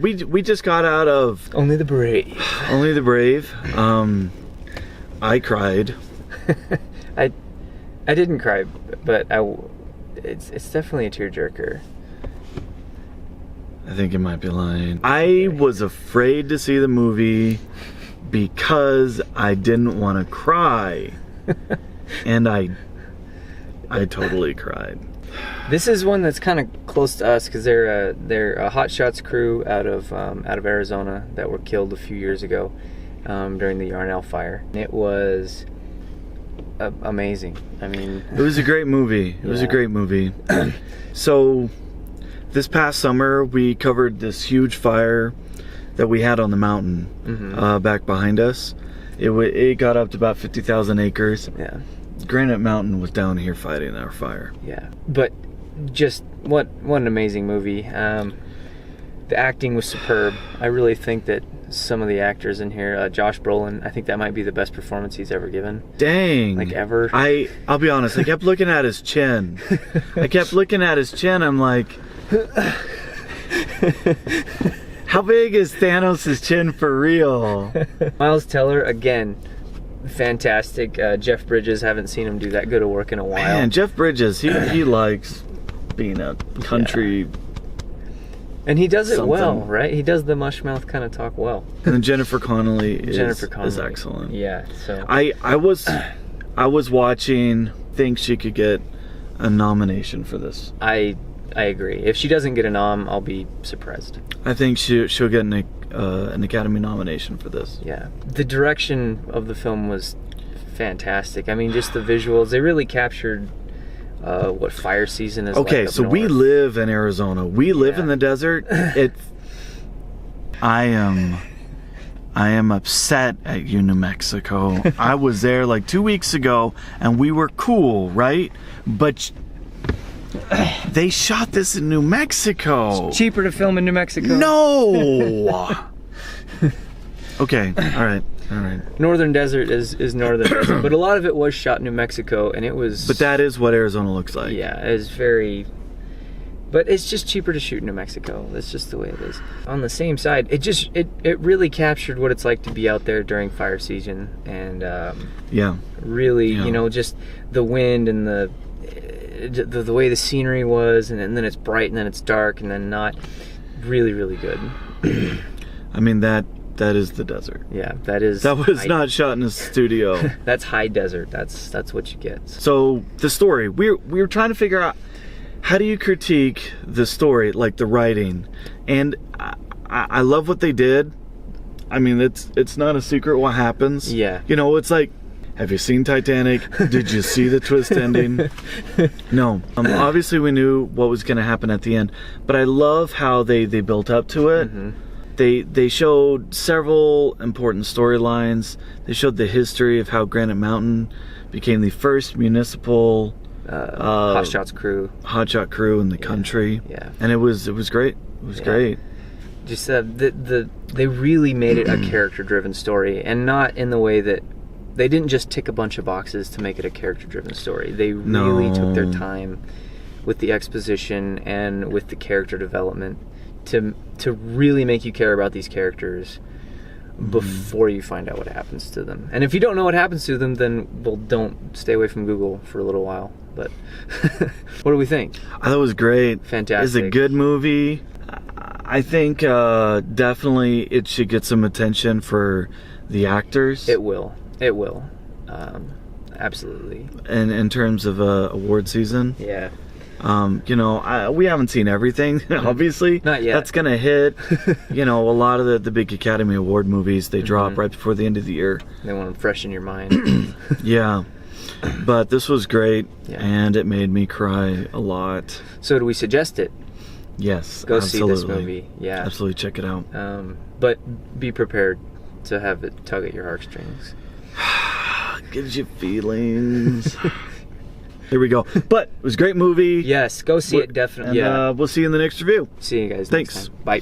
We just got out of Only the Brave. Only the Brave. I cried. I didn't cry, but it's definitely a tearjerker. I think it might be lying. I was afraid to see the movie because I didn't want to cry. And I totally cried. This is one that's kind of close to us because they're a Hot Shots crew out of Arizona that were killed a few years ago during the Yarnell fire. It was amazing. I mean, it was a great movie. It was a great movie. So this past summer we covered this huge fire that we had on the mountain back behind us. It got up to about 50,000 acres. Yeah. Granite Mountain was down here fighting our fire. Yeah, but just what an amazing movie. The acting was superb. I really think that some of the actors in here, Josh Brolin, I think that might be the best performance he's ever given. Dang. Like ever. I'll be honest, I kept looking at his chin. I'm like, how big is Thanos' chin for real? Miles Teller, again, fantastic. Jeff Bridges, haven't seen him do that good of work in a while. Man, Jeff Bridges, he likes being a country. And he does it well, right? He does the mush mouth kind of talk well. And then Jennifer Connelly is excellent. Yeah. So I was watching, think she could get a nomination for this. I agree. If she doesn't get a nom, I'll be surprised. I think she'll get an Academy nomination for this. Yeah. The direction of the film was fantastic. I mean, just the visuals. They really captured what fire season is like. Okay, so we live in Arizona. We live in the desert. I am upset at you, New Mexico. I was there like 2 weeks ago, and we were cool, right? But they shot this in New Mexico. It's cheaper to film in New Mexico. No. Okay. All right. Northern desert is northern desert, but a lot of it was shot in New Mexico, and it was. But that is what Arizona looks like. Yeah, it's very. But it's just cheaper to shoot in New Mexico. That's just the way it is. On the same side, it really captured what it's like to be out there during fire season, and really, you know, just the wind and the way the scenery was, and then it's bright and then it's dark and then not. Really good. I mean that is the desert. Yeah, that was not shot in a studio. That's high desert. That's what you get. So the story, we were trying to figure out, how do you critique the story, like the writing? And I love what they did. I mean, it's not a secret what happens. Yeah. You know, it's like, have you seen Titanic? Did you see the twist ending? No. Obviously we knew what was going to happen at the end, but I love how they built up to it. They showed several important storylines. They showed the history of how Granite Mountain became the first municipal Hot Shots crew. Hot Shot crew in the country. Yeah. And it was great. It was great. Just they really made it a character-driven story, and not in the way that they didn't just tick a bunch of boxes to make it a character-driven story. They really took their time with the exposition and with the character development to really make you care about these characters before you find out what happens to them. And if you don't know what happens to them, then don't stay away from Google for a little while. But what do we think? I thought it was great. Fantastic. It's a good movie. I think definitely it should get some attention for the actors. It will. Absolutely. And in terms of award season. Yeah. You know, we haven't seen everything, obviously. Not yet. That's gonna hit. You know, a lot of the big Academy Award movies, they drop right before the end of the year. They want them fresh in your mind. Yeah. But this was great, and it made me cry a lot. So do we suggest it? Yes, Go see this movie. Yeah. Absolutely, check it out. But be prepared to have it tug at your heartstrings. Gives you feelings. Here we go. But it was a great movie. Yes, go see it, definitely. And we'll see you in the next review. See you guys Thanks. next time. Bye.